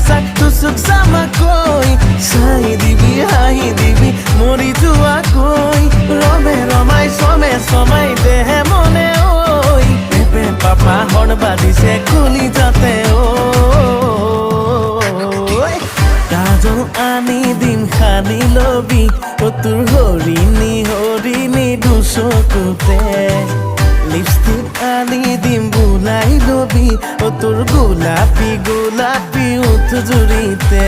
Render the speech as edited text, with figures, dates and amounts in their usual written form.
চাক তুচুক জামাকৈ চাই দিবি হাঁহি দিবি মৰি যোৱাকৈ ৰমে ৰমাই চমে চমাই দেহে মনে ঐ পেপে পাপা হৰ্ণ বাজিছে কলি যাতে কাজল আনি দিম সানি লবি তোৰ হৰিণী হৰিণী দুচকুতে লিপষ্টিক আনি দিম বুলাই লবি তোৰ গোলাপী গোলাপী উঠ জুৰিতে